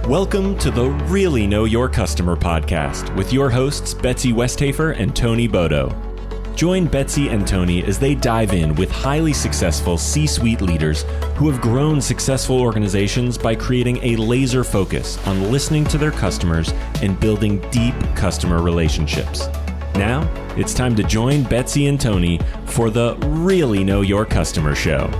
Welcome to the Really Know Your Customer podcast with your hosts, Betsy Westhafer and Tony Bodo. Join Betsy and Tony as they dive in with highly successful C-suite leaders who have grown successful organizations by creating a laser focus on listening to their customers and building deep customer relationships. Now, it's time to join Betsy and Tony for the Really Know Your Customer show.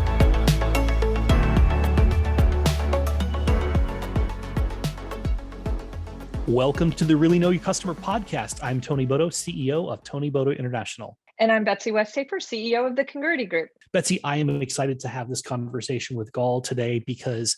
Welcome to the Really Know Your Customer podcast. I'm Tony Bodo, CEO of Tony Bodo International. And I'm Betsy Westhafer, CEO of the Congruity Group. Betsy, I am excited to have this conversation with Gal today because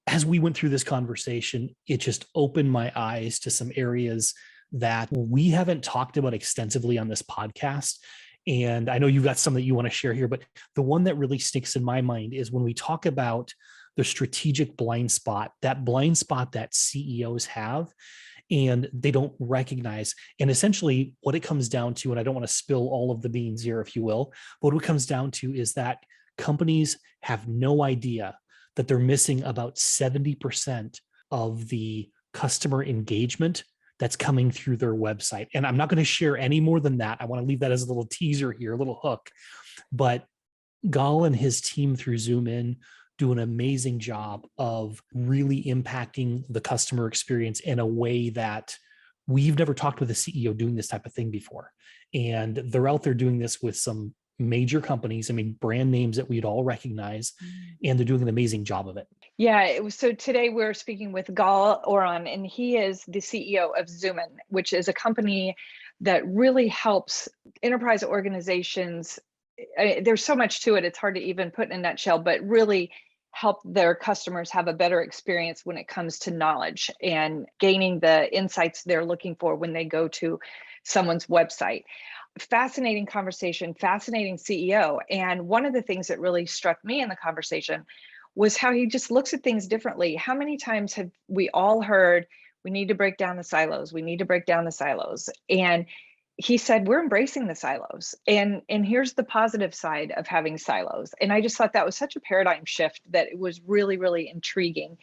as we went through this conversation, it just opened my eyes to some areas that we haven't talked about extensively on this podcast. And I know you've got some that you want to share here, but the one that really sticks in my mind is when we talk about the strategic blind spot that CEOs have and they don't recognize. And essentially what it comes down to, and I don't want to spill all of the beans here, if you will, but what it comes down to is that companies have no idea that they're missing about 70% of the customer engagement that's coming through their website. And I'm not going to share any more than that. I want to leave that as a little teaser here, a little hook. But Gal and his team through Zoomin do an amazing job of really impacting the customer experience in a way that we've never talked with a CEO doing this type of thing before. And they're out there doing this with some major companies, brand names that we'd all recognize, and they're doing an amazing job of it. Yeah, so today we're speaking with Gal Oron, and he is the CEO of Zoomin, which is a company that really helps enterprise organizations. There's so much to it, it's hard to even put in a nutshell, but really help their customers have a better experience when it comes to knowledge and gaining the insights they're looking for when they go to someone's website. Fascinating conversation, fascinating CEO. And one of the things that really struck me in the conversation was how he just looks at things differently. How many times have we all heard, we need to break down the silos, we need to break down the silos? And he said, we're embracing the silos. And here's the positive side of having silos. And I just thought that was such a paradigm shift that it was really, really intriguing.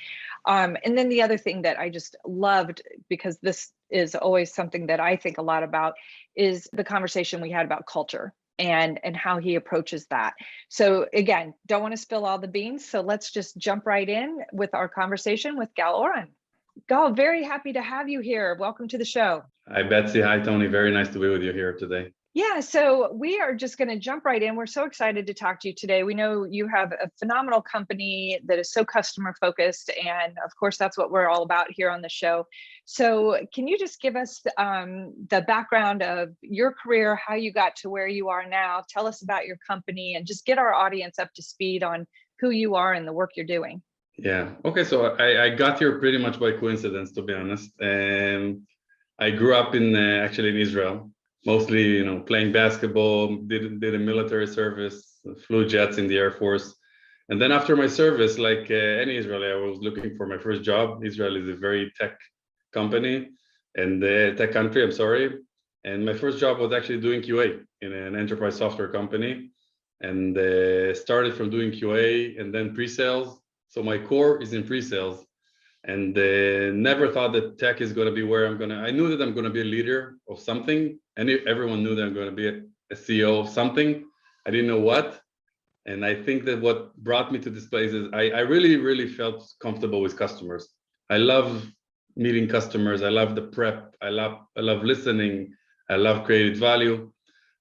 And then the other thing that I just loved, because this is always something that I think a lot about, is the conversation we had about culture and how he approaches that. So again, don't want to spill all the beans. So let's just jump right in with our conversation with Gal Oron. Gal, very happy to have you here. Welcome to the show. Hi, Betsy. Hi, Tony. Very nice to be with you here today. Yeah, so we are just going to jump right in. We're so excited to talk to you today. We know you have a phenomenal company that is so customer focused. And of course, that's what we're all about here on the show. So can you just give us the background of your career, how you got to where you are now? Tell us about your company and just get our audience up to speed on who you are and the work you're doing. Yeah. Okay. So I got here pretty much by coincidence, to be honest. And I grew up actually in Israel, mostly, playing basketball, did a military service, flew jets in the Air Force. And then after my service, like any Israeli, I was looking for my first job. Israel is a very tech company and tech country, I'm sorry. And my first job was actually doing QA in an enterprise software company, and started from doing QA and then pre-sales. So my core is in pre-sales, and never thought that tech is going to be where I knew that I'm going to be a leader of something, and everyone knew that I'm going to be a CEO of something. I didn't know what. And I think that what brought me to this place is I really, really felt comfortable with customers. I love meeting customers. I love the prep. I love listening. I love created value.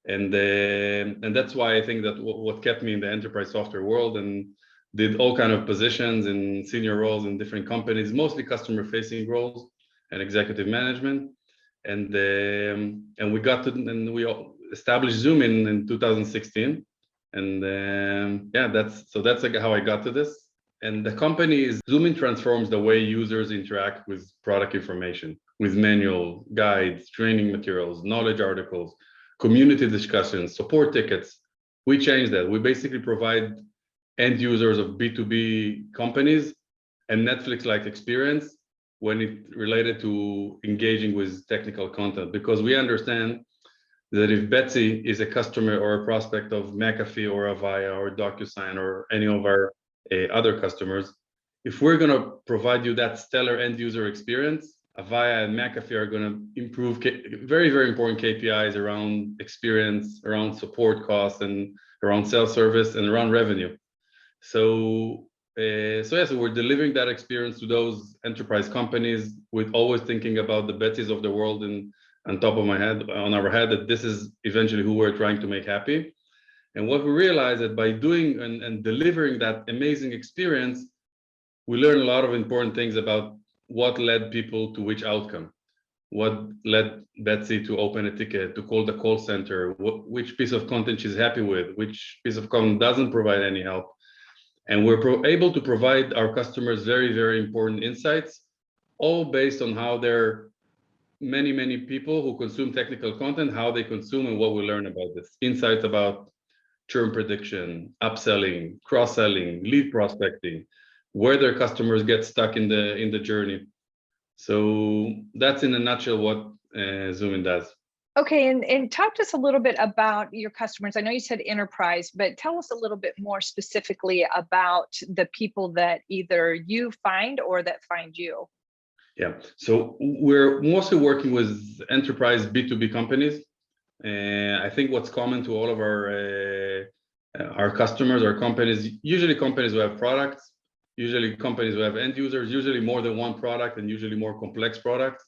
And that's why I think that what kept me in the enterprise software world, and did all kind of positions and senior roles in different companies, mostly customer facing roles and executive management. And we established Zoomin in 2016. And that's like how I got to this. And the company is Zoomin transforms the way users interact with product information, with manual guides, training materials, knowledge articles, community discussions, support tickets. We changed that. We basically provide end users of B2B companies and Netflix-like experience when it related to engaging with technical content, because we understand that if Betsy is a customer or a prospect of McAfee or Avaya or DocuSign or any of our other customers, if we're going to provide you that stellar end user experience, Avaya and McAfee are going to improve very, very important KPIs around experience, around support costs, and around self-service and around revenue. So we're delivering that experience to those enterprise companies with always thinking about the Betsies of the world and on top of our head, that this is eventually who we're trying to make happy. And what we realized that by doing and delivering that amazing experience, we learn a lot of important things about what led people to which outcome, what led Betsy to open a ticket, to call the call center, which piece of content she's happy with, which piece of content doesn't provide any help. And we're able to provide our customers very, very important insights, all based on how they're many people who consume technical content, how they consume and what we learn about this. Insights about churn prediction, upselling, cross-selling, lead prospecting, where their customers get stuck in the journey. So that's in a nutshell what Zoomin does. Okay, and talk to us a little bit about your customers. I know you said enterprise, but tell us a little bit more specifically about the people that either you find or that find you. Yeah, so we're mostly working with enterprise B2B companies. I think what's common to all of our customers are companies, usually companies who have products, usually companies who have end users, usually more than one product and usually more complex products.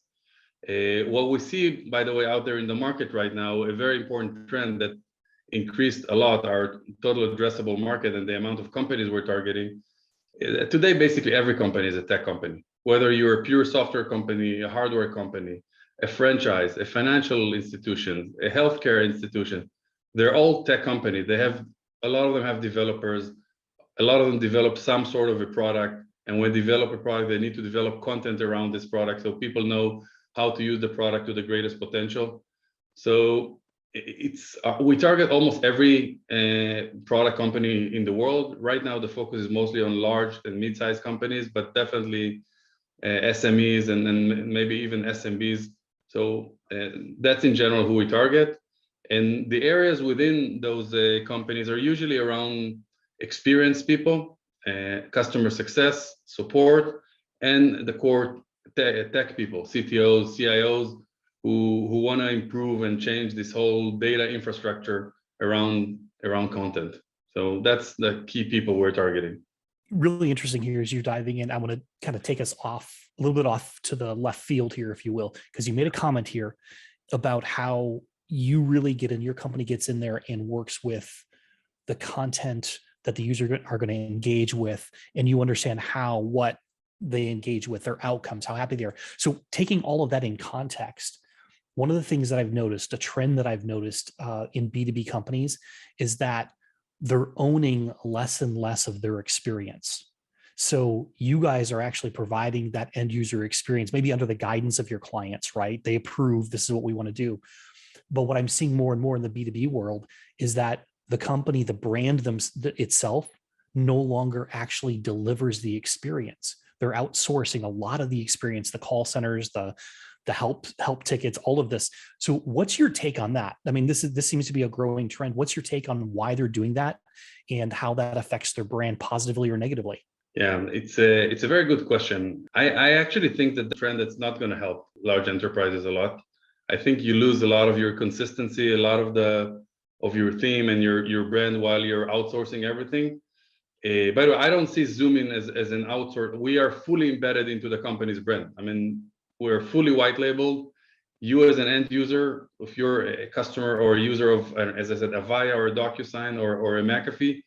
What we see, by the way, out there in the market right now, a very important trend that increased a lot our total addressable market and the amount of companies we're targeting. Today, basically every company is a tech company, whether you're a pure software company, a hardware company, a franchise, a financial institution, a healthcare institution. They're all tech companies. A lot of them have developers. A lot of them develop some sort of a product. And when they develop a product, they need to develop content around this product so people know how to use the product to the greatest potential. So we target almost every product company in the world. Right now, the focus is mostly on large and mid-sized companies, but definitely SMEs and maybe even SMBs. So that's in general who we target. And the areas within those companies are usually around experienced people, customer success, support, and the core tech people, CTOs, CIOs, who want to improve and change this whole data infrastructure around content. So that's the key people we're targeting. Really interesting here as you're diving in. I want to kind of take us a little bit off to the left field here, if you will, because you made a comment here about how you really your company gets in there and works with the content that the user are going to engage with, and you understand what they engage with, their outcomes, how happy they are. So taking all of that in context, one of the things that I've noticed, a trend that I've noticed in B2B companies is that they're owning less and less of their experience. So you guys are actually providing that end user experience, maybe under the guidance of your clients, right? They approve, this is what we want to do. But what I'm seeing more and more in the B2B world is that the company, the brand itself, no longer actually delivers the experience. They're outsourcing a lot of the experience, the call centers, the help tickets, all of this. So what's your take on that? I mean, this seems to be a growing trend. What's your take on why they're doing that and how that affects their brand positively or negatively? Yeah, it's a very good question. I actually think that the trend that's not going to help large enterprises a lot. I think you lose a lot of your consistency, a lot of your theme and your brand while you're outsourcing everything. By the way, I don't see Zoomin as an outsource. We are fully embedded into the company's brand. I mean, we're fully white labeled. You as an end user, if you're a customer or a user of, as I said, Avaya or a DocuSign or a McAfee,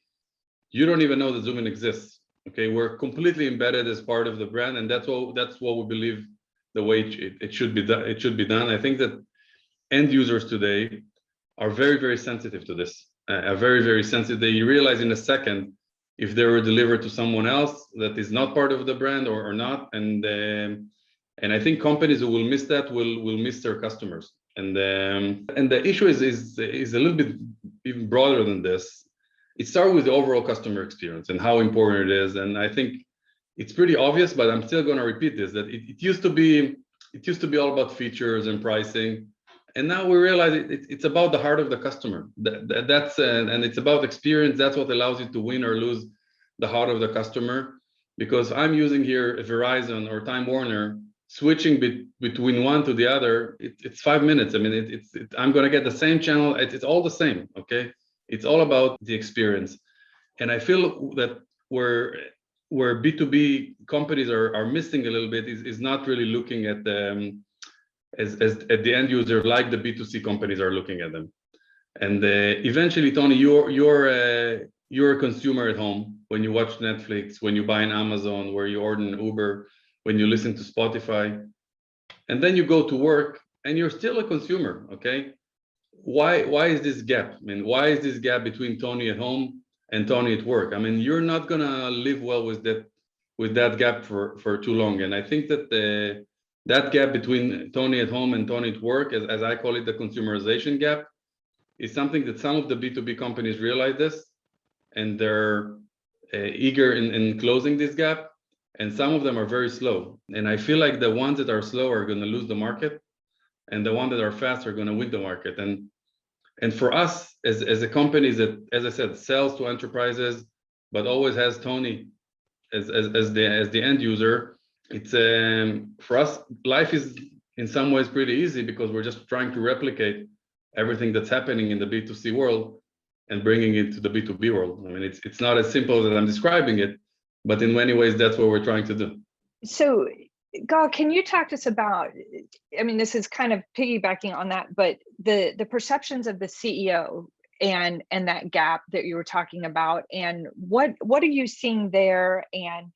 you don't even know that Zoomin exists. Okay, we're completely embedded as part of the brand, and that's what we believe the way it should be done. It should be done. I think that end users today are very, very sensitive to this. Are very, very sensitive. They realize in a second if they were delivered to someone else that is not part of the brand or not. And I think companies who will miss that will miss their customers. And the issue is a little bit even broader than this. It starts with the overall customer experience and how important it is. And I think it's pretty obvious, but I'm still going to repeat this, that it used to be all about features and pricing. And now we realize it's about the heart of the customer. And it's about experience. That's what allows you to win or lose the heart of the customer. because I'm using here a Verizon or Time Warner, switching between one to the other, it's 5 minutes. I mean, I'm going to get the same channel. It's all the same. Okay. It's all about the experience. And I feel that where B2B companies are missing a little bit is not really looking at as at the end user like the B2C companies are looking at them. And eventually, Tony, you're a consumer at home when you watch Netflix, when you buy on Amazon, where you order an Uber, when you listen to Spotify, and then you go to work and you're still a consumer. Okay, why is this gap? I mean, why is this gap between Tony at home and Tony at work? I mean, you're not gonna live well with that gap for too long. And I think that that gap between Tony at home and Tony at work, as I call it, the consumerization gap, is something that some of the B2B companies realize this, and they're eager in closing this gap. And some of them are very slow. And I feel like the ones that are slow are going to lose the market, and the ones that are fast are going to win the market. And for us as a company that, as I said, sells to enterprises, but always has Tony as the end user, it's for us, life is in some ways pretty easy, because we're just trying to replicate everything that's happening in the B2C world and bringing it to the B2B world. I mean, it's not as simple as I'm describing it, but in many ways, that's what we're trying to do. So, Gal, can you talk to us about, I mean, this is kind of piggybacking on that, but the perceptions of the CEO and that gap that you were talking about, and what are you seeing there? And,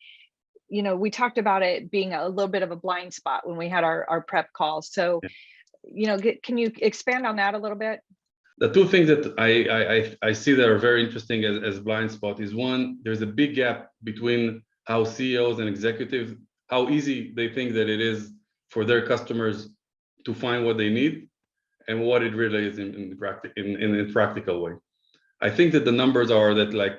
you know, we talked about it being a little bit of a blind spot when we had our prep call. So, you know, can you expand on that a little bit? The two things that I see that are very interesting as blind spot is, one, there's a big gap between how CEOs and executives, how easy they think that it is for their customers to find what they need, and what it really is in a practical way. I think that the numbers are that like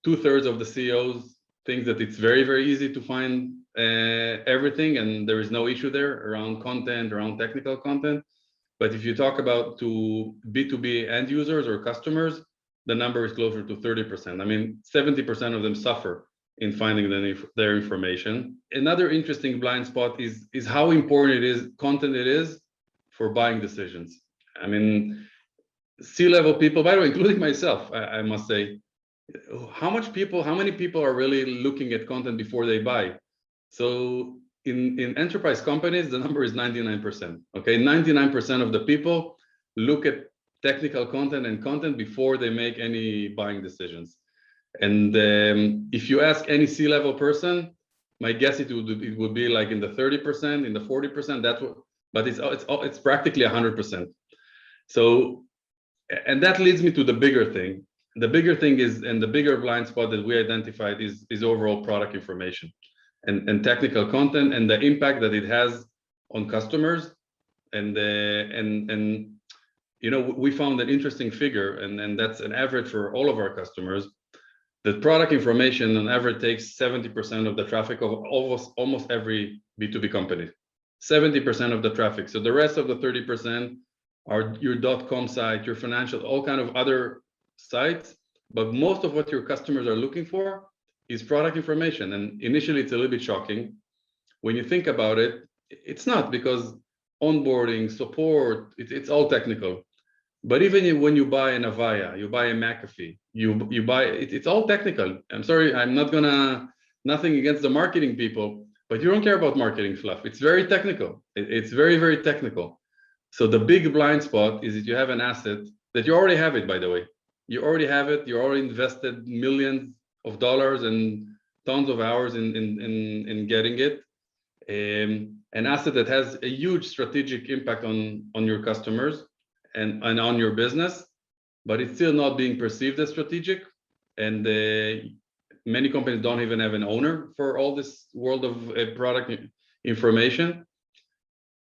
2/3 of the CEOs think that it's very, very easy to find everything, and there is no issue there around content, around technical content. But if you talk about to B2B end users or customers, the number is closer to 30%. I mean, 70% of them suffer in finding their information. Another interesting blind spot is how important content it is for buying decisions. I mean, C-level people, by the way, including myself, I must say, how many people are really looking at content before they buy? So in enterprise companies, the number is 99%. Okay, 99% of the people look at technical content and content before they make any buying decisions. And if you ask any C-level person, my guess it would be like in the 30%, in the 40%. That's what, but it's practically 100%. So, and that leads me to the bigger thing. The bigger thing is, and the bigger blind spot that we identified is overall product information and technical content, and the impact that it has on customers. And you know, we found an interesting figure, and that's an average for all of our customers. The product information on average takes 70% of the traffic of almost every B2B company. 70% of the traffic. So the rest of the 30% are your .com site, your financial, all kind of other sites. But most of what your customers are looking for is product information. And initially, it's a little bit shocking. When you think about it, it's not, because onboarding, support, it's all technical. But even when you buy an Avaya, you buy a McAfee, you buy, it's all technical. I'm sorry, I'm not gonna, nothing against the marketing people, but you don't care about marketing fluff. It's very technical. It's very, very technical. So the big blind spot is that you have an asset that you already have it, by the way. You already have it. You already invested millions of dollars and tons of hours in getting it. An asset that has a huge strategic impact on your customers and on your business, but it's still not being perceived as strategic. And many companies don't even have an owner for all this world of product information.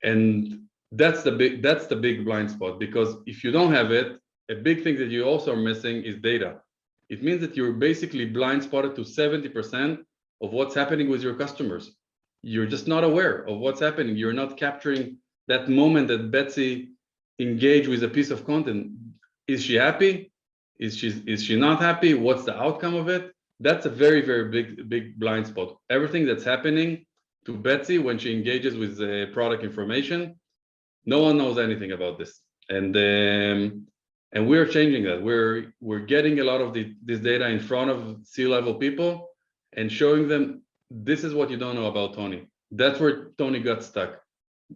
And that's the big blind spot, because if you don't have it, a big thing that you also are missing is data. It means that you're basically blind spotted to 70% of what's happening with your customers. You're just not aware of what's happening. You're not capturing that moment that Betsy engaged with a piece of content. Is she happy? Is she not happy? What's the outcome of it? That's a very, very big blind spot. Everything that's happening to Betsy when she engages with product information, no one knows anything about this. And we're changing that. We're getting a lot of this data in front of C-level people and showing them, this is what you don't know about Tony. That's where Tony got stuck.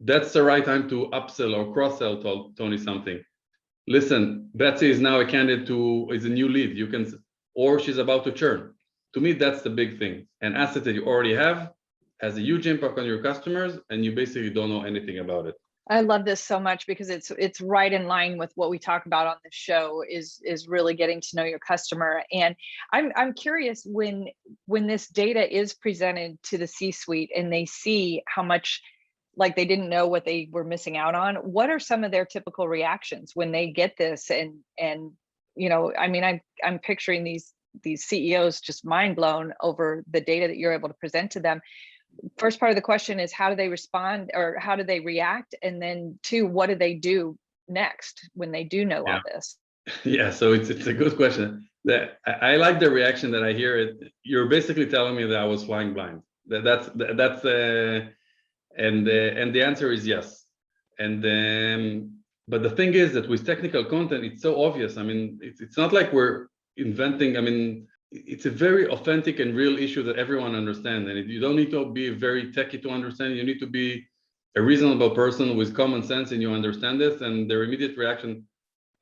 That's the right time to upsell or cross-sell Tony something. Listen, Betsy is now a candidate is a new lead. You can, or she's about to churn. To me, that's the big thing. An asset that you already have has a huge impact on your customers, and you basically don't know anything about it. I love this so much because it's right in line with what we talk about on the show is really getting to know your customer. And I'm curious, when this data is presented to the C-suite and they see how much like they didn't know what they were missing out on, what are some of their typical reactions when they get this? And you know, I mean, I'm picturing these CEOs just mind blown over the data that you're able to present to them. First part of the question is, how do they respond or how do they react? And then two, what do they do next when they do know all this? Yeah, so it's a good question. I like the reaction that I hear it. You're basically telling me that I was flying blind. And the answer is yes. And but the thing is that with technical content, it's so obvious. I mean, it's not like we're inventing. I mean, it's a very authentic and real issue that everyone understands. And you don't need to be very techie to understand. You need to be a reasonable person with common sense, and you understand this. And their immediate reaction,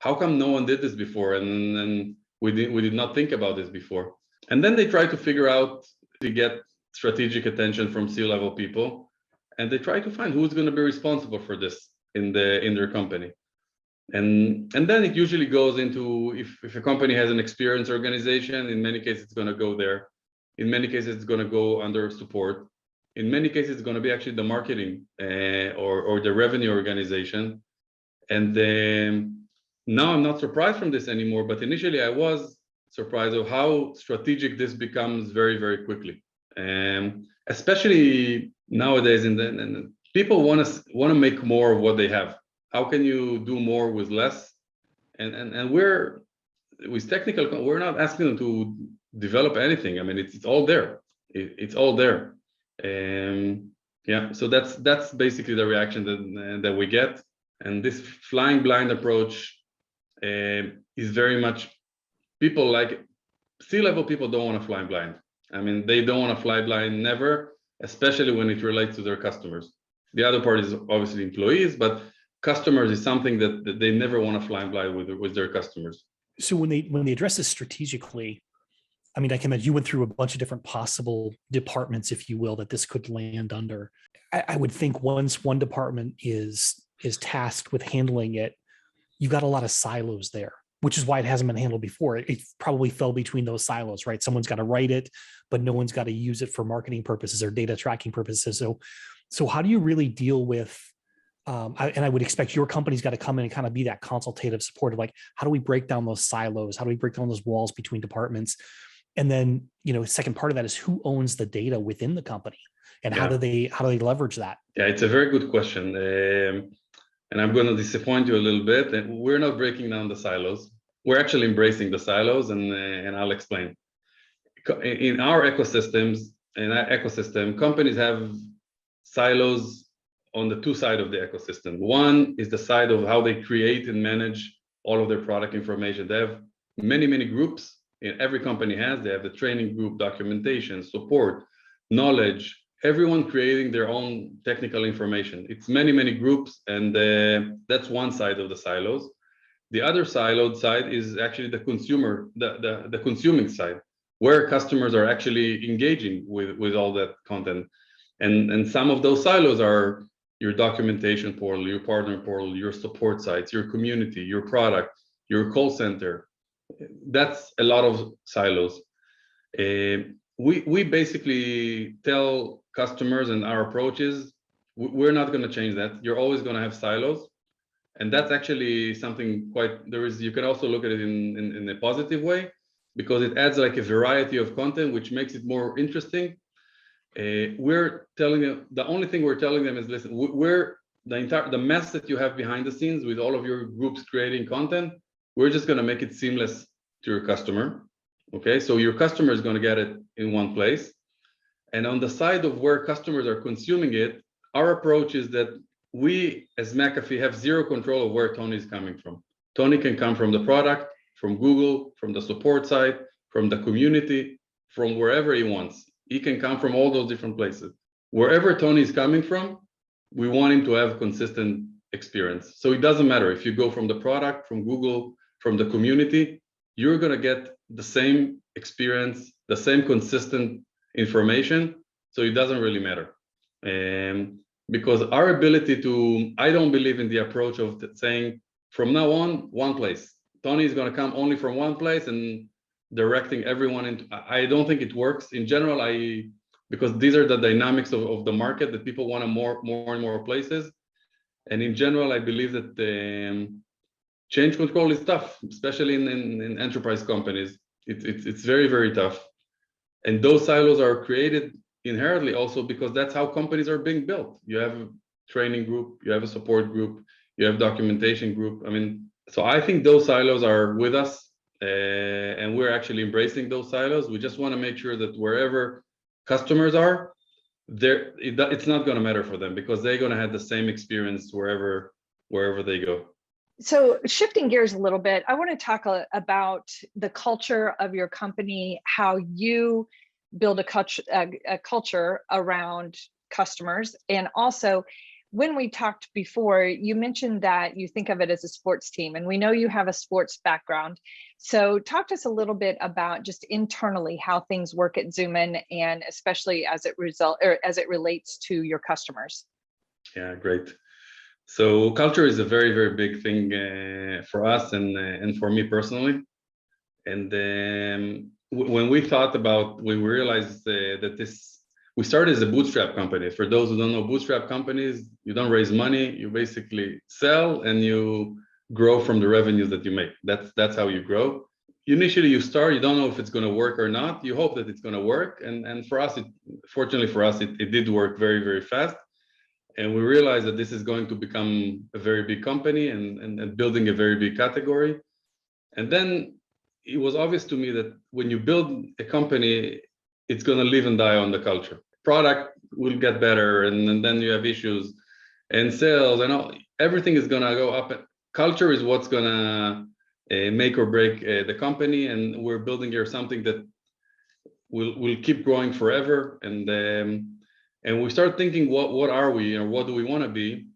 how come no one did this before? And we did not think about this before. And then they try to figure out to get strategic attention from C-level people. And they try to find who's going to be responsible for this in their company. And then it usually goes into, if a company has an experienced organization, in many cases it's going to go there. In many cases it's going to go under support. In many cases it's going to be actually the marketing or the revenue organization. And now I'm not surprised from this anymore, but initially I was surprised of how strategic this becomes very, very quickly. Especially nowadays, and people want to make more of what they have. How can you do more with less? And we're with technical, we're not asking them to develop anything. I mean, it's all there. It's all there. Yeah. So that's basically the reaction that we get. And this flying blind approach is very much, people like it. C-level people don't want to fly blind. I mean, they don't want to fly blind, never, especially when it relates to their customers. The other part is obviously employees, but customers is something that they never want to fly blind with their customers. So when they address this strategically, I mean, I can imagine you went through a bunch of different possible departments, if you will, that this could land under. I would think once one department is tasked with handling it, you've got a lot of silos there, which is why it hasn't been handled before. It probably fell between those silos, right? Someone's got to write it, but no one's got to use it for marketing purposes or data tracking purposes. So how do you really deal with, and I would expect your company's got to come in and kind of be that consultative support of like, how do we break down those silos? How do we break down those walls between departments? And then, second part of that is who owns the data within the company, and how do they leverage that? Yeah, it's a very good question. And I'm going to disappoint you a little bit. And we're not breaking down the silos. We're actually embracing the silos, and I'll explain. In our ecosystem, companies have silos on the two sides of the ecosystem. One is the side of how they create and manage all of their product information. They have many, many groups. Every company has. They have the training group, documentation, support, knowledge, everyone creating their own technical information. It's many, many groups, and that's one side of the silos. The other siloed side is actually the consumer, the consuming side, where customers are actually engaging with all that content. And some of those silos are your documentation portal, your partner portal, your support sites, your community, your product, your call center. That's a lot of silos. We basically tell customers, and our approach is, we're not going to change that. You're always going to have silos. And that's actually something you can also look at it in a positive way, because it adds like a variety of content, which makes it more interesting. We're telling them, the only thing we're telling them is, listen, the mess that you have behind the scenes with all of your groups creating content, we're just going to make it seamless to your customer. Okay, so your customer is going to get it in one place. And on the side of where customers are consuming it, our approach is that we as McAfee have zero control of where Tony is coming from. Tony can come from the product, from Google, from the support side, from the community, from wherever he wants. He can come from all those different places. Wherever Tony is coming from, we want him to have consistent experience. So it doesn't matter if you go from the product, from Google, from the community, you're going to get the same experience, the same consistent information. So it doesn't really matter. Because our ability to, I don't believe in the approach of saying from now on, one place. Tony is going to come only from one place and directing everyone into, I don't think it works. In general, because these are the dynamics of the market, that people want more and more places. And in general, I believe that change control is tough, especially in enterprise companies. It's very, very tough. And those silos are created inherently also because that's how companies are being built. You have a training group, you have a support group, you have documentation group. I mean, so I think those silos are with us, and we're actually embracing those silos. We just want to make sure that wherever customers are, it's not going to matter for them because they're going to have the same experience wherever they go. So shifting gears a little bit, I want to talk about the culture of your company, how you build a culture around customers. And also, when we talked before, you mentioned that you think of it as a sports team, and we know you have a sports background. So talk to us a little bit about just internally how things work at Zoomin, and especially as it relates to your customers. Yeah, great. So culture is a very, very big thing for us and for me personally. And when we realized that we started as a bootstrap company. For those who don't know, bootstrap companies, you don't raise money, you basically sell and you grow from the revenues that you make. That's how you grow. Initially, you start, you don't know if it's going to work or not. You hope that it's going to work. And for us, fortunately for us, it did work very, very fast. And we realized that this is going to become a very big company and building a very big category. And then it was obvious to me that when you build a company, it's going to live and die on the culture. Product will get better, and then you have issues, and sales, and everything is going to go up. Culture is what's going to make or break the company, and we're building here something that will keep growing forever. And we start thinking, what are we, or what do we want to be?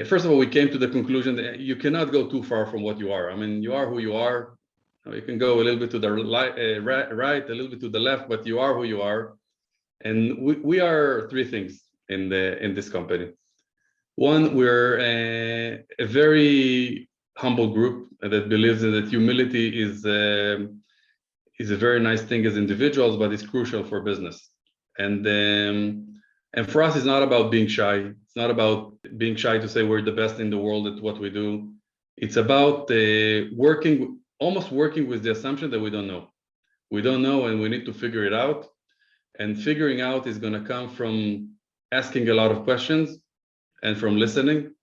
First of all, we came to the conclusion that you cannot go too far from what you are. I mean, you are who you are. You can go a little bit to the right, a little bit to the left, but you are who you are. And we are three things in this company. One, we're a very humble group that believes that humility is a very nice thing as individuals, but it's crucial for business. And for us, it's not about being shy. It's not about being shy to say we're the best in the world at what we do. It's about almost working with the assumption that we don't know. We don't know, and we need to figure it out. And figuring out is going to come from asking a lot of questions and from listening.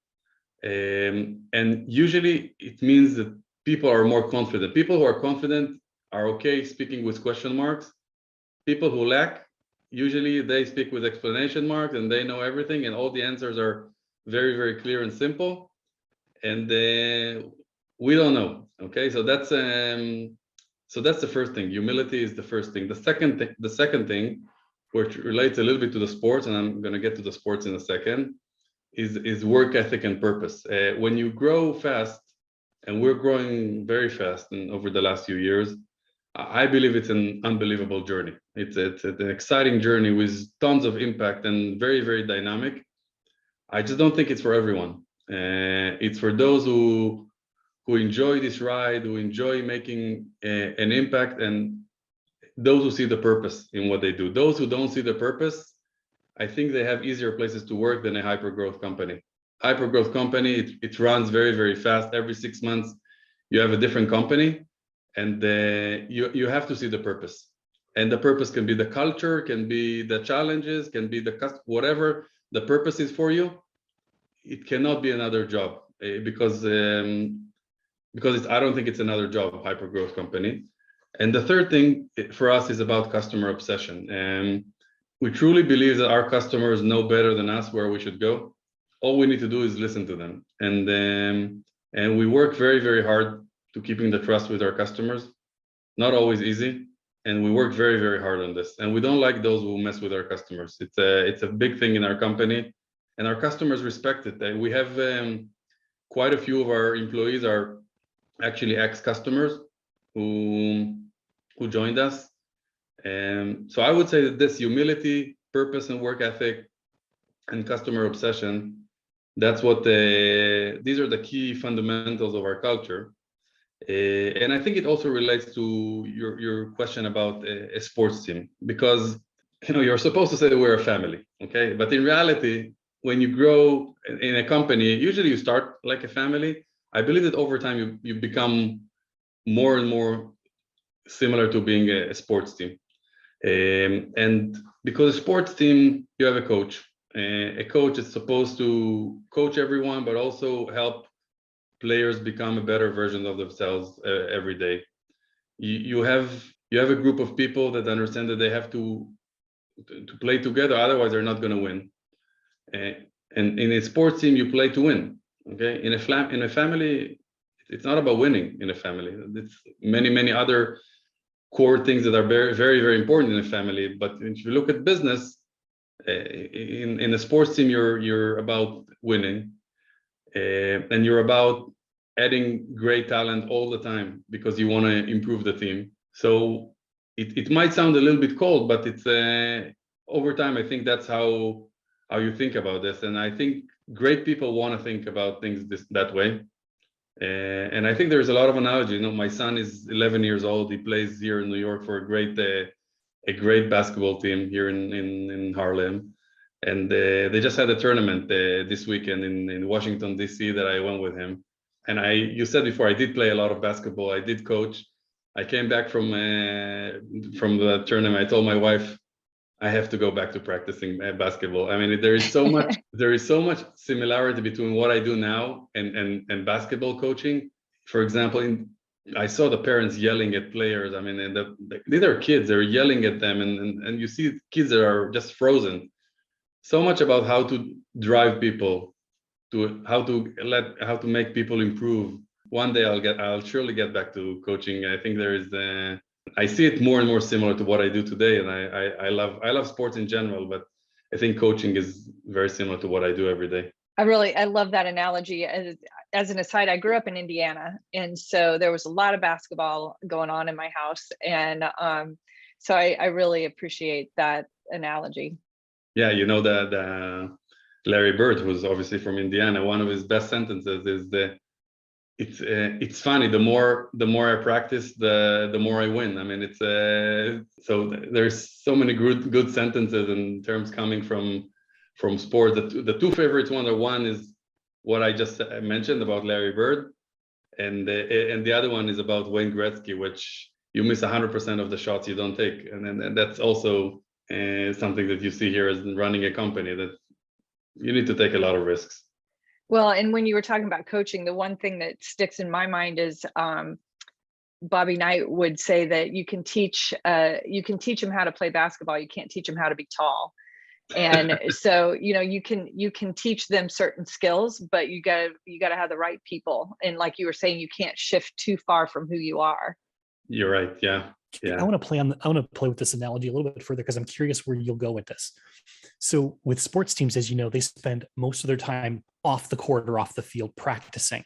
And usually it means that people are more confident. People who are confident are okay speaking with question marks. People who lack, usually they speak with explanation marks and they know everything, and all the answers are very, very clear and simple. And we don't know. Okay, so that's the first thing. Humility is the first thing. The second thing, which relates a little bit to the sports, and I'm going to get to the sports in a second, is work ethic and purpose. When you grow fast, and we're growing very fast over the last few years, I believe it's an unbelievable journey. It's an exciting journey with tons of impact and very, very dynamic. I just don't think it's for everyone. It's for those who enjoy this ride, who enjoy making an impact, and those who see the purpose in what they do. Those who don't see the purpose, I think they have easier places to work than a hyper-growth company. Hyper-growth company, it runs very, very fast. Every 6 months, you have a different company, and you have to see the purpose. And the purpose can be the culture, can be the challenges, can be whatever the purpose is for you. It cannot be another job because I don't think it's another job, hyper-growth company. And the third thing for us is about customer obsession. And we truly believe that our customers know better than us where we should go. All we need to do is listen to them. And we work very, very hard to keeping the trust with our customers. Not always easy. And we work very, very hard on this. And we don't like those who mess with our customers. It's a big thing in our company, and our customers respect it. We have quite a few of our employees are actually ex-customers who joined us. And so I would say that this humility, purpose, and work ethic, and customer obsession, that's what these are the key fundamentals of our culture. And I think it also relates to your question about a sports team, because you're supposed to say that we're a family, okay? But in reality, when you grow in a company, usually you start like a family. I believe that over time you become more and more similar to being a sports team. And because a sports team, you have a coach. A coach is supposed to coach everyone, but also help players become a better version of themselves every day. You have a group of people that understand that they have to play together, otherwise they're not going to win. And in a sports team, you play to win. Okay, in a family, it's not about winning. In a family, it's many other core things that are very, very, very important in a family. But if you look at business, in a sports team, you're about winning. And you're about adding great talent all the time because you want to improve the team. So it might sound a little bit cold, but it's over time, I think that's how you think about this. And I think great people want to think about things that way. And I think there's a lot of analogy. My son is 11 years old. He plays here in New York for a great basketball team here in Harlem. And they just had a tournament this weekend in Washington, D.C. that I went with him. And you said before, I did play a lot of basketball. I did coach. I came back from the tournament. I told my wife, I have to go back to practicing basketball. I mean, there is so much similarity between what I do now and basketball coaching. For example, I saw the parents yelling at players. I mean, these are kids. They're yelling at them, and you see kids that are just frozen. So much about how to drive people, to how to make people improve. One day I'll surely get back to coaching. I think I see it more and more similar to what I do today, and I love sports in general, but I think coaching is very similar to what I do every day. I love that analogy. As an aside, I grew up in Indiana, and so there was a lot of basketball going on in my house, and so I really appreciate that analogy. Yeah, that Larry Bird, who's obviously from Indiana, one of his best sentences is it's funny. The more I practice, the more I win. I mean, so there's so many good sentences and terms coming from sports. The two favorites one is what I just mentioned about Larry Bird, and the other one is about Wayne Gretzky, which you miss 100% of the shots you don't take, and that's also something that you see here as running a company, that you need to take a lot of risks. Well, and when you were talking about coaching, the one thing that sticks in my mind is Bobby Knight would say that you can teach them how to play basketball. You can't teach them how to be tall. And so, you can teach them certain skills, but you gotta have the right people. And like you were saying, you can't shift too far from who you are. You're right. Yeah. I want to play with this analogy a little bit further, because I'm curious where you'll go with this. So with sports teams, as you know, they spend most of their time off the court or off the field practicing,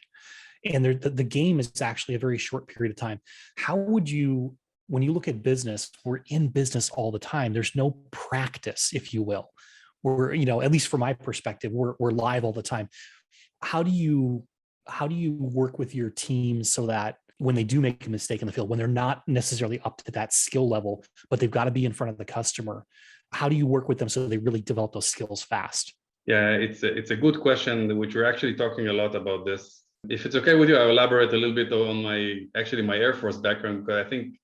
and the game is actually a very short period of time. How would you, when you look at business, we're in business all the time. There's no practice, if you will. We're, at least from my perspective, we're live all the time. How do you work with your team so that when they do make a mistake in the field, when they're not necessarily up to that skill level, but they've got to be in front of the customer, how do you work with them so they really develop those skills fast? Yeah, it's a good question, which we're actually talking a lot about this. If it's okay with you, I'll elaborate a little bit on my Air Force background, because I think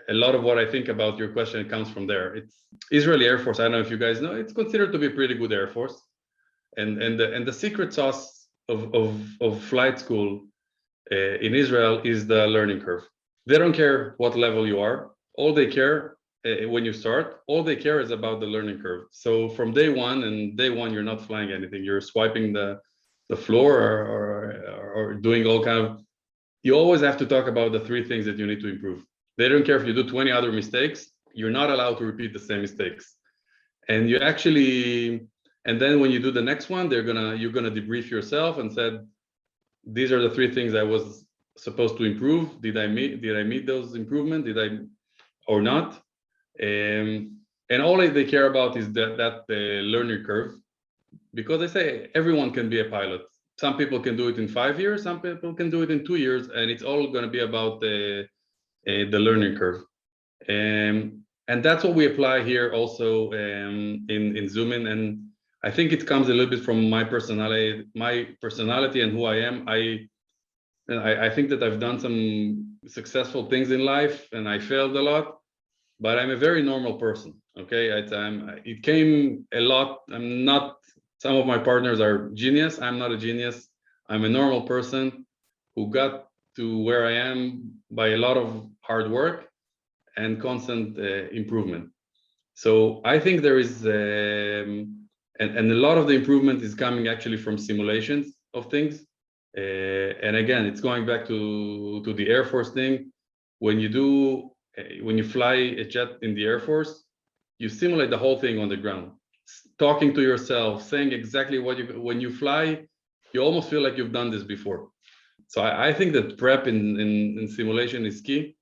a lot of what I think about your question comes from there. It's Israeli Air Force. I don't know if you guys know, it's considered to be a pretty good Air Force. And the secret sauce of flight school in Israel is the learning curve. They don't care what level you are. All they care when you start, all they care is about the learning curve. So from day one, you're not flying anything. You're swiping the floor or doing all kind of. You always have to talk about the 3 things that you need to improve. They don't care if you do 20 other mistakes. You're not allowed to repeat the same mistakes. And you actually, and then when you do the next one, you're gonna debrief yourself and said, these are the 3 things I was supposed to improve. Did I meet those improvements? Did I or not? And all they care about is that learning curve, because they say everyone can be a pilot. Some people can do it in 5 years, some people can do it in 2 years, and it's all going to be about the learning curve. And that's what we apply here also in Zoomin. And I think it comes a little bit from my personality and who I am. I think that I've done some successful things in life, and I failed a lot, but I'm a very normal person. Okay, it came a lot. I'm not. Some of my partners are genius. I'm not a genius. I'm a normal person who got to where I am by a lot of hard work and constant improvement. So I think there is, and a lot of the improvement is coming actually from simulations of things. And again, it's going back to the Air Force thing. When you fly a jet in the Air Force, you simulate the whole thing on the ground, talking to yourself, saying exactly when you fly, you almost feel like you've done this before. So I think that prep in simulation is key.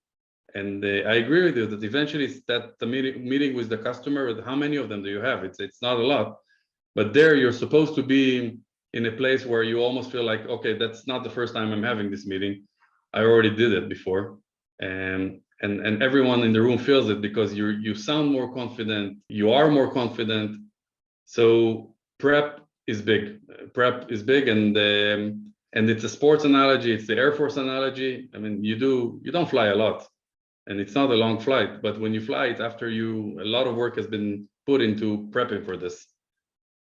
And I agree with you that eventually it's that the meeting with the customer, how many of them do you have? It's not a lot, but there you're supposed to be in a place where you almost feel like, okay, that's not the first time I'm having this meeting. I already did it before. And everyone in the room feels it because you sound more confident, you are more confident. So prep is big. Prep is big, and it's a sports analogy. It's the Air Force analogy. I mean, you don't fly a lot, and it's not a long flight. But when you fly, it's after a lot of work has been put into prepping for this.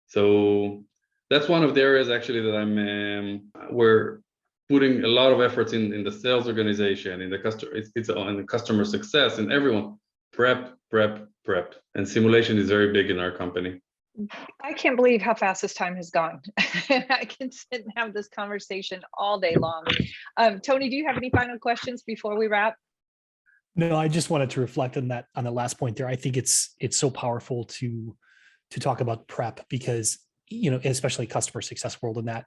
So that's one of the areas actually that we're putting a lot of efforts in the sales organization, in the customer, it's on the customer success, and everyone prep, and simulation is very big in our company. I can't believe how fast this time has gone. I can sit and have this conversation all day long. Tony, do you have any final questions before we wrap? No, I just wanted to reflect on the last point there. I think it's so powerful to talk about prep because, especially customer success world, and that,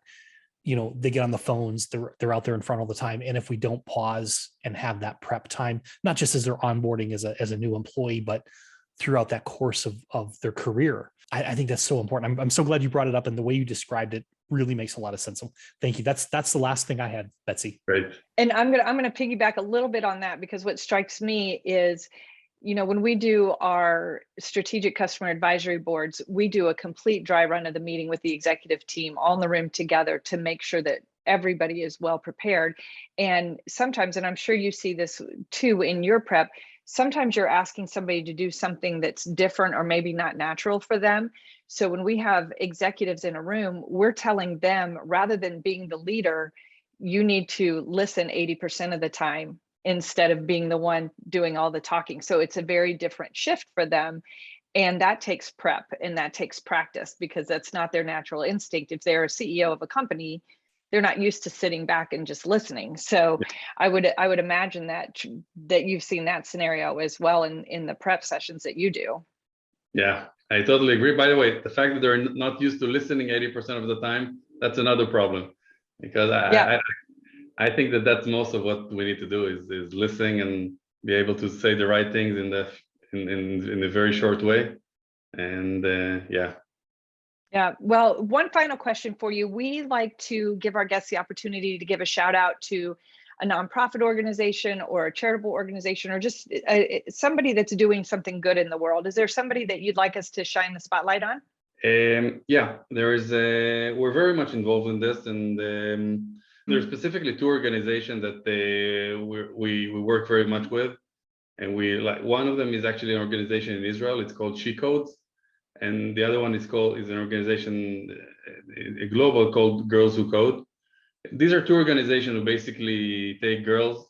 they get on the phones, they're out there in front all the time. And if we don't pause and have that prep time, not just as they're onboarding as a new employee, but throughout that course of their career, I think that's so important. I'm so glad you brought it up, and the way you described it really makes a lot of sense. So thank you. That's the last thing I had, Betsy. Great. And I'm gonna piggyback a little bit on that, because what strikes me is, when we do our strategic customer advisory boards, we do a complete dry run of the meeting with the executive team all in the room together to make sure that everybody is well prepared. And sometimes, and I'm sure you see this too in your prep, sometimes you're asking somebody to do something that's different or maybe not natural for them. So when we have executives in a room, we're telling them, rather than being the leader, you need to listen 80% of the time instead of being the one doing all the talking. So it's a very different shift for them. And that takes prep and that takes practice, because that's not their natural instinct. If they're a CEO of a company, they're not used to sitting back and just listening. So I would imagine that you've seen that scenario as well in the prep sessions that you do. Yeah, I totally agree. By the way, the fact that they're not used to listening 80% of the time, that's another problem, because I think that that's most of what we need to do is listen and be able to say the right things in a very short way. And Yeah. Well, one final question for you. We like to give our guests the opportunity to give a shout out to a nonprofit organization or a charitable organization, or just somebody that's doing something good in the world. Is there somebody that you'd like us to shine the spotlight on? Yeah, we're very much involved in this, and there's specifically 2 organizations that we work very much with, and one of them is actually an organization in Israel. It's called She Codes, and the other one is an organization, a global, called Girls Who Code. These are 2 organizations who basically take girls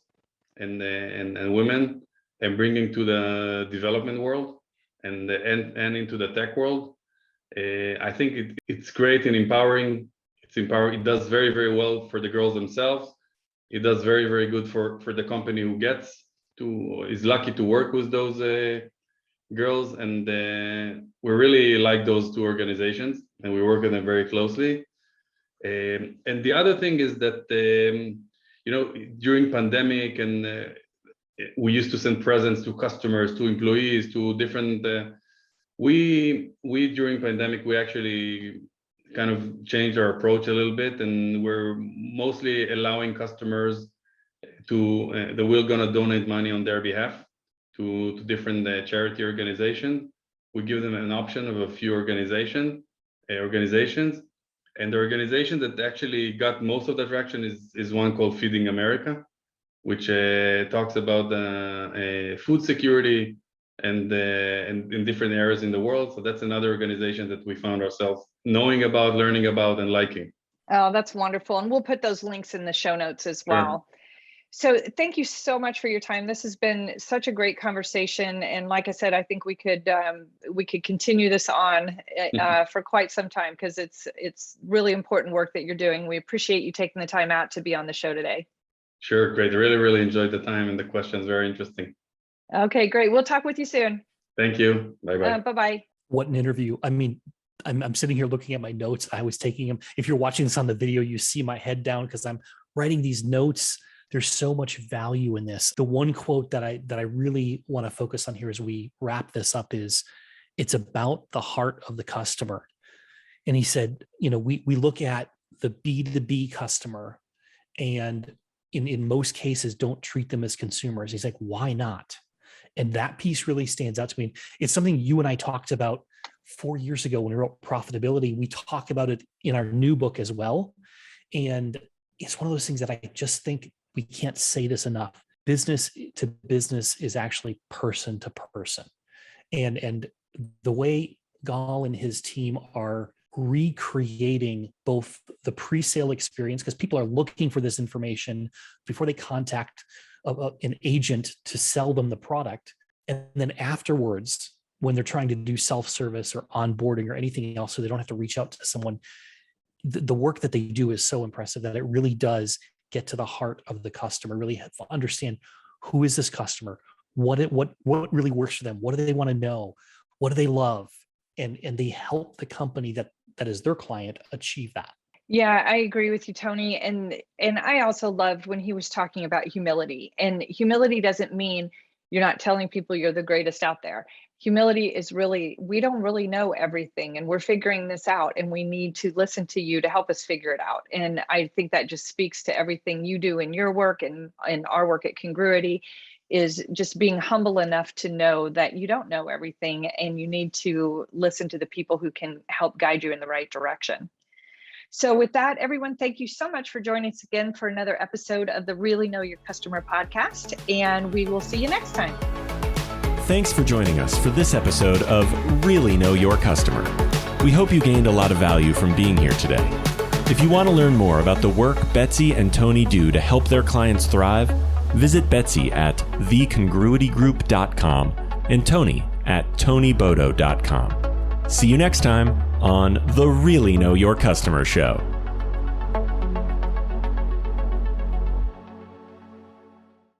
and women, and bringing to the development world and into the tech world. I think it's great and empowering. It's empowering. It does very, very well for the girls themselves. It does very, very good for the company who is lucky to work with those girls. And we really like those two organizations, and we work with them very closely. And the other thing is that during pandemic, and we used to send presents to customers, to employees, to different. We during pandemic, we actually kind of changed our approach a little bit, and we're mostly allowing customers that we're gonna donate money on their behalf to different charity organizations. We give them an option of a few organizations, and the organization that actually got most of the traction is one called Feeding America, which talks about food security and in different areas in the world. So that's another organization that we found ourselves knowing about, learning about, and liking. Oh, that's wonderful. And we'll put those links in the show notes as well. Sure. So thank you so much for your time. This has been such a great conversation. And like I said, I think we could continue this on for quite some time, because it's really important work that you're doing. We appreciate you taking the time out to be on the show today. Sure, great. I really, really enjoyed the time and the questions. Very interesting. Okay, great. We'll talk with you soon. Thank you. Bye-bye. Bye-bye. What an interview. I mean, I'm sitting here looking at my notes. I was taking them. If you're watching this on the video, you see my head down because I'm writing these notes. There's so much value in this. The one quote that I really want to focus on here as we wrap this up is, it's about the heart of the customer. And he said, we look at the B2B customer, and in most cases don't treat them as consumers. He's like, why not? And that piece really stands out to me. It's something you and I talked about 4 years ago when we wrote Profitability. We talk about it in our new book as well. And it's one of those things that I just think we can't say this enough. Business to business is actually person to person. And the way Gal and his team are recreating both the pre-sale experience, because people are looking for this information before they contact an agent to sell them the product. And then afterwards, when they're trying to do self-service or onboarding or anything else, so they don't have to reach out to someone, the work that they do is so impressive that it really does get to the heart of the customer, really understand who is this customer, what really works for them, what do they want to know, what do they love, and they help the company that is their client achieve that. Yeah, I agree with you, Tony. And I also loved when he was talking about humility. And humility doesn't mean you're not telling people you're the greatest out there. Humility is really, we don't really know everything, and we're figuring this out, and we need to listen to you to help us figure it out. And I think that just speaks to everything you do in your work and in our work at Congruity, is just being humble enough to know that you don't know everything, and you need to listen to the people who can help guide you in the right direction. So with that, everyone, thank you so much for joining us again for another episode of the Really Know Your Customer podcast, and we will see you next time. Thanks for joining us for this episode of Really Know Your Customer. We hope you gained a lot of value from being here today. If you want to learn more about the work Betsy and Tony do to help their clients thrive, visit Betsy at thecongruitygroup.com and Tony at tonybodo.com. See you next time on the Really Know Your Customer show.